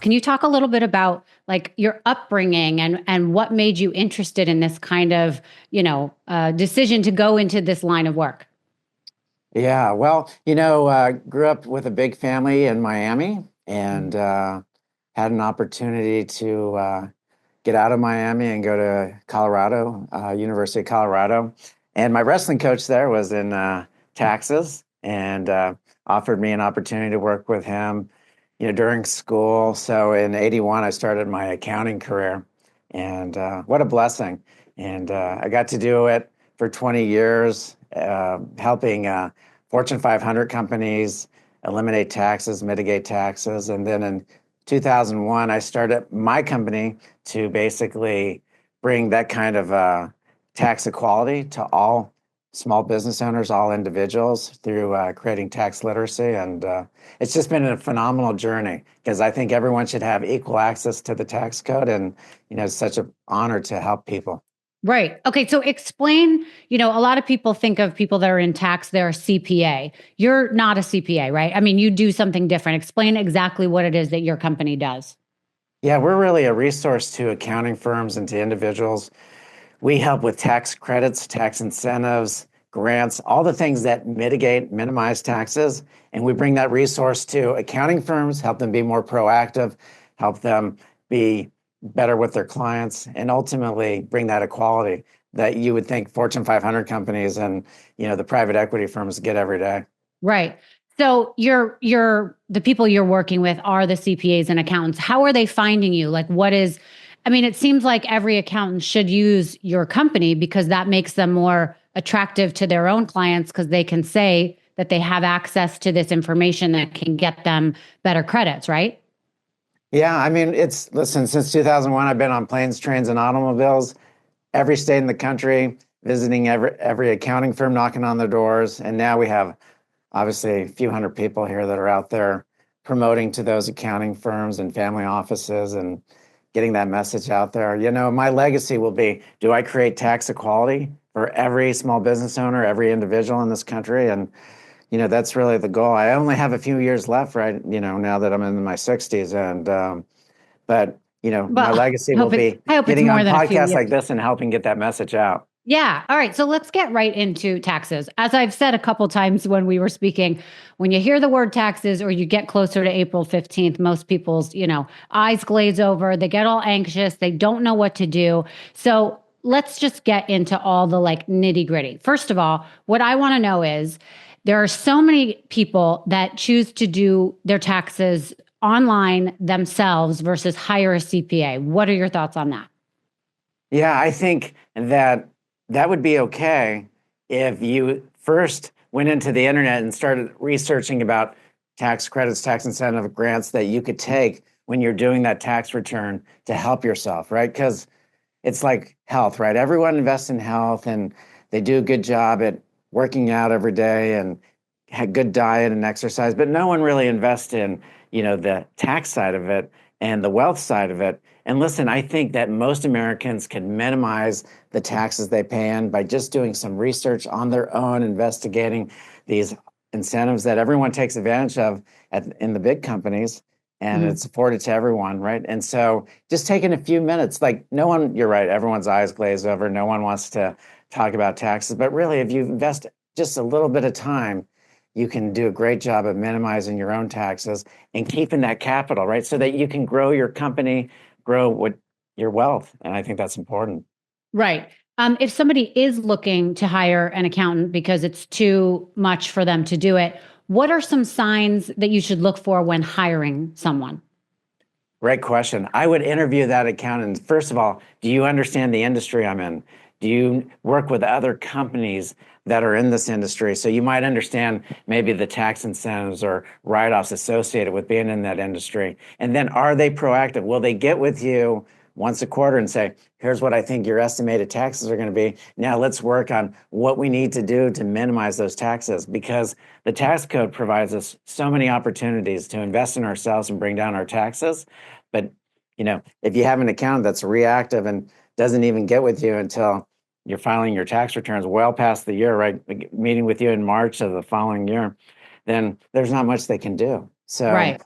Can you talk a little bit about like your upbringing and what made you interested in this kind of, decision to go into this line of work? Yeah, well, grew up with a big family in Miami and had an opportunity to get out of Miami and go to Colorado, University of Colorado. And my wrestling coach there was in taxes and offered me an opportunity to work with him, during school. So in '81, I started my accounting career, and what a blessing. And I got to do it for 20 years, helping Fortune 500 companies eliminate taxes, mitigate taxes. And then in 2001, I started my company to basically bring that kind of tax equality to all small business owners, all individuals through creating tax literacy. And it's just been a phenomenal journey because I think everyone should have equal access to the tax code. And, it's such an honor to help people. Right. Okay. So explain, a lot of people think of people that are in tax, they're a CPA. You're not a CPA, right? I mean, you do something different. Explain exactly what it is that your company does. Yeah, we're really a resource to accounting firms and to individuals. We help with tax credits, tax incentives, grants, all the things that mitigate, minimize taxes. And we bring that resource to accounting firms, help them be more proactive, help them be better with their clients, and ultimately bring that equality that you would think Fortune 500 companies and the private equity firms get every day. Right. So you're the people you're working with are the CPAs and accountants. How are they finding you? Like I mean, it seems like every accountant should use your company because that makes them more attractive to their own clients because they can say that they have access to this information that can get them better credits, right? Yeah, I mean, listen, since 2001, I've been on planes, trains, and automobiles, every state in the country, visiting every accounting firm, knocking on their doors. And now we have obviously a few hundred people here that are out there promoting to those accounting firms and family offices and getting that message out there. My legacy will be, do I create tax equality for every small business owner, every individual in this country? And, that's really the goal. I only have a few years left, right? Now that I'm in my 60s. And, but, my Well, legacy will be I hope it's getting more on than a few podcasts years. like this and helping get that message out. Yeah. All right. So let's get right into taxes. As I've said a couple times when we were speaking, when you hear the word taxes or you get closer to April 15th, most people's, eyes glaze over. They get all anxious. They don't know what to do. So let's just get into all the like nitty gritty. First of all, what I want to know is there are so many people that choose to do their taxes online themselves versus hire a CPA. What are your thoughts on that? Yeah, I think that would be okay if you first went into the internet and started researching about tax credits, tax incentive grants that you could take when you're doing that tax return to help yourself, right? Because it's like health, right? Everyone invests in health and they do a good job at working out every day and had good diet and exercise, but no one really invests in, the tax side of it and the wealth side of it. And listen, I think that most Americans can minimize the taxes they pay in by just doing some research on their own, investigating these incentives that everyone takes advantage of in the big companies, and Mhm. it's afforded to everyone, right? And so just taking a few minutes, like you're right, everyone's eyes glaze over. No one wants to talk about taxes, but really, if you invest just a little bit of time, you can do a great job of minimizing your own taxes and keeping that capital, right? So that you can grow your company, grow your wealth. And I think that's important. Right. If somebody is looking to hire an accountant because it's too much for them to do it, what are some signs that you should look for when hiring someone? Great question. I would interview that accountant. First of all, do you understand the industry I'm in? Do you work with other companies that are in this industry? So you might understand maybe the tax incentives or write-offs associated with being in that industry. And then are they proactive? Will they get with you once a quarter and say, here's what I think your estimated taxes are going to be. Now let's work on what we need to do to minimize those taxes, because the tax code provides us so many opportunities to invest in ourselves and bring down our taxes. But if you have an accountant that's reactive and doesn't even get with you until you're filing your tax returns well past the year, right? Meeting with you in March of the following year, then there's not much they can do. So Right.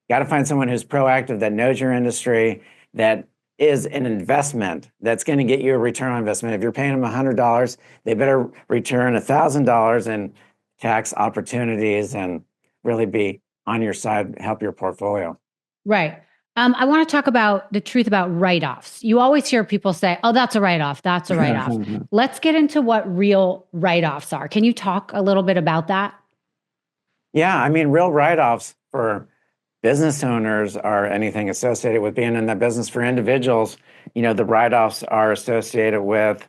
got to find someone who's proactive, that knows your industry, that is an investment that's going to get you a return on investment. If you're paying them $100, they better return $1,000 in tax opportunities and really be on your side, help your portfolio. Right. I want to talk about the truth about write-offs. You always hear people say, "Oh, that's a write-off. That's a write-off." Let's get into what real write-offs are. Can you talk a little bit about that? Yeah, I mean, real write-offs for business owners are anything associated with being in the business. For individuals, the write-offs are associated with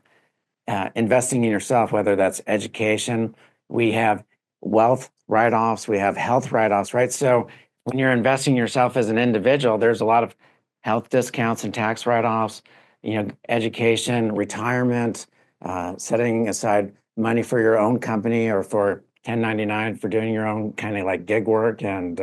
investing in yourself, whether that's education. We have wealth write-offs, we have health write-offs, right? So when you're investing in yourself as an individual, there's a lot of health discounts and tax write-offs, education, retirement, setting aside money for your own company or for 1099 for doing your own kind of like gig work. And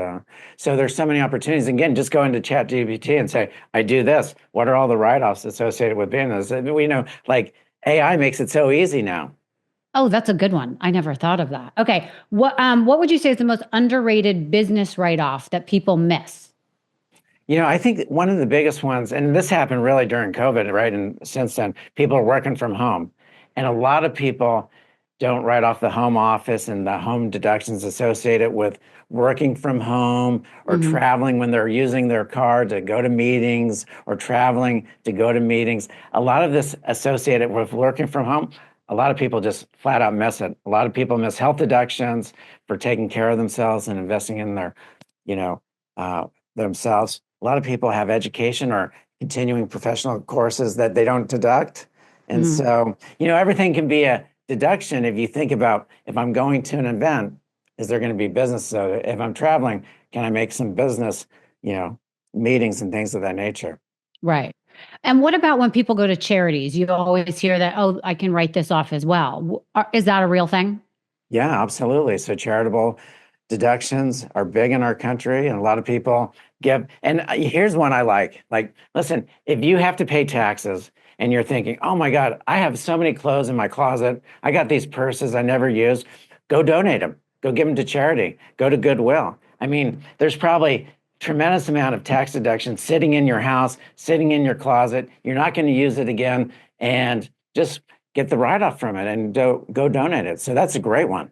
so there's so many opportunities. Again, just go into ChatGPT and say, I do this. What are all the write-offs associated with being this? And we know like AI makes it so easy now. Oh, that's a good one. I never thought of that. Okay. What would you say is the most underrated business write-off that people miss? I think one of the biggest ones, and this happened really during COVID, right? And since then, people are working from home. And a lot of people don't write off the home office and the home deductions associated with working from home or traveling when they're using their car to go to meetings or traveling to go to meetings. A lot of this associated with working from home, a lot of people just flat out miss it. A lot of people miss health deductions for taking care of themselves and investing in their, themselves. A lot of people have education or continuing professional courses that they don't deduct. And so, everything can be a deduction if you think about if I'm going to an event, is there going to be business? So if I'm traveling, can I make some business, meetings and things of that nature? Right. And what about when people go to charities? You always hear that, oh, I can write this off as well. Is that a real thing? Yeah, absolutely. So charitable deductions are big in our country, and a lot of people give. And here's one I like. Like, listen, if you have to pay taxes and you're thinking, oh my God, I have so many clothes in my closet. I got these purses I never use. Go donate them. Go give them to charity. Go to Goodwill. I mean, there's probably tremendous amount of tax deduction sitting in your house, sitting in your closet. You're not going to use it again, and just get the write-off from it and go donate it. So that's a great one.